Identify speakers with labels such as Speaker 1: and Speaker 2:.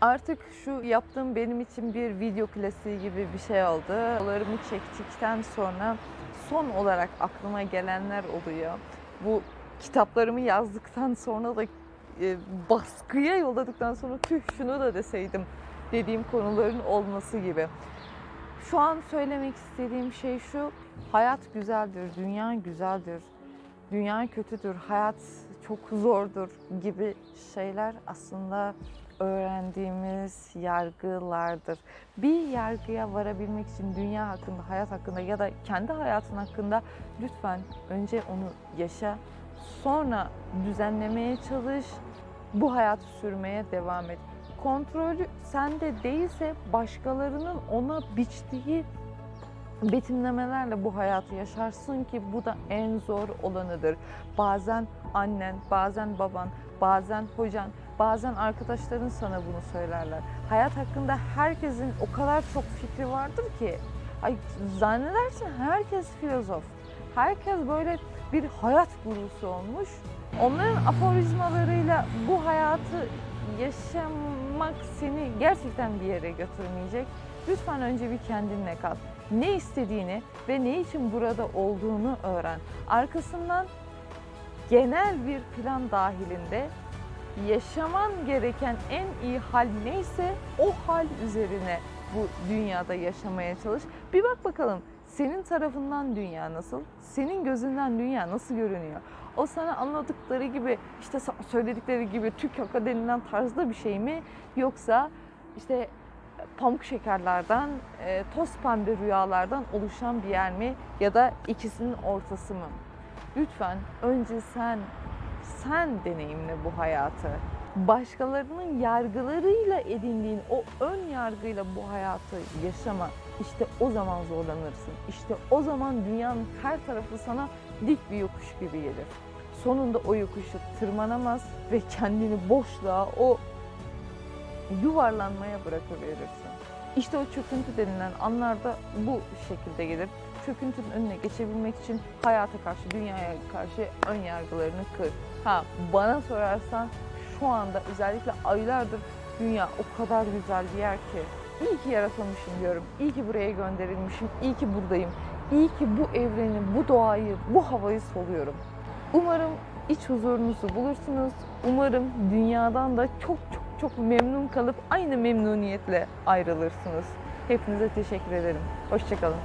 Speaker 1: Artık şu yaptığım benim için bir video klasiği gibi bir şey oldu. Videolarımı çektikten sonra son olarak aklıma gelenler oluyor. Bu kitaplarımı yazdıktan sonra da baskıya yolladıktan sonra tüh şunu da deseydim dediğim konuların olması gibi. Şu an söylemek istediğim şey şu: hayat güzeldir, dünya güzeldir, dünya kötüdür, hayat çok zordur gibi şeyler aslında öğrendiğimiz yargılardır. Bir yargıya varabilmek için dünya hakkında, hayat hakkında ya da kendi hayatın hakkında lütfen önce onu yaşa, sonra düzenlemeye çalış, bu hayatı sürmeye devam et. Kontrolü sende değilse başkalarının ona biçtiği betimlemelerle bu hayatı yaşarsın ki bu da en zor olanıdır. Bazen annen, bazen baban, bazen hocan, bazen arkadaşların sana bunu söylerler. Hayat hakkında herkesin o kadar çok fikri vardır ki, ay zannedersin herkes filozof. Herkes böyle bir hayat gurusu olmuş. Onların aforizmalarıyla bu hayatı yaşamak seni gerçekten bir yere götürmeyecek. Lütfen önce bir kendinle kal. Ne istediğini ve ne için burada olduğunu öğren. Arkasından genel bir plan dahilinde yaşaman gereken en iyi hal neyse o hal üzerine bu dünyada yaşamaya çalış. Bir bak bakalım senin tarafından dünya nasıl? Senin gözünden dünya nasıl görünüyor? O sana anladıkları gibi, işte söyledikleri gibi Türk Haka denilen tarzda bir şey mi? Yoksa işte pamuk şekerlerden, toz pembe rüyalardan oluşan bir yer mi? Ya da ikisinin ortası mı? Lütfen önce sen deneyimle bu hayatı. Başkalarının yargılarıyla edindiğin o ön yargıyla bu hayatı yaşama. İşte o zaman zorlanırsın. İşte o zaman dünyanın her tarafı sana dik bir yokuş gibi gelir. Sonunda o yokuşu tırmanamaz ve kendini boşluğa, o yuvarlanmaya bırakıverirsin. İşte o çöküntü denilen anlarda bu şekilde gelir. Çöküntünün önüne geçebilmek için hayata karşı, dünyaya karşı ön yargılarını kır. Bana sorarsan şu anda özellikle aylardır dünya o kadar güzel bir yer ki. İyi ki yaratılmışım diyorum. İyi ki buraya gönderilmişim. İyi ki buradayım. İyi ki bu evreni, bu doğayı, bu havayı soluyorum. Umarım iç huzurunuzu bulursunuz. Umarım dünyadan da çok memnun kalıp aynı memnuniyetle ayrılırsınız. Hepinize teşekkür ederim. Hoşça kalın.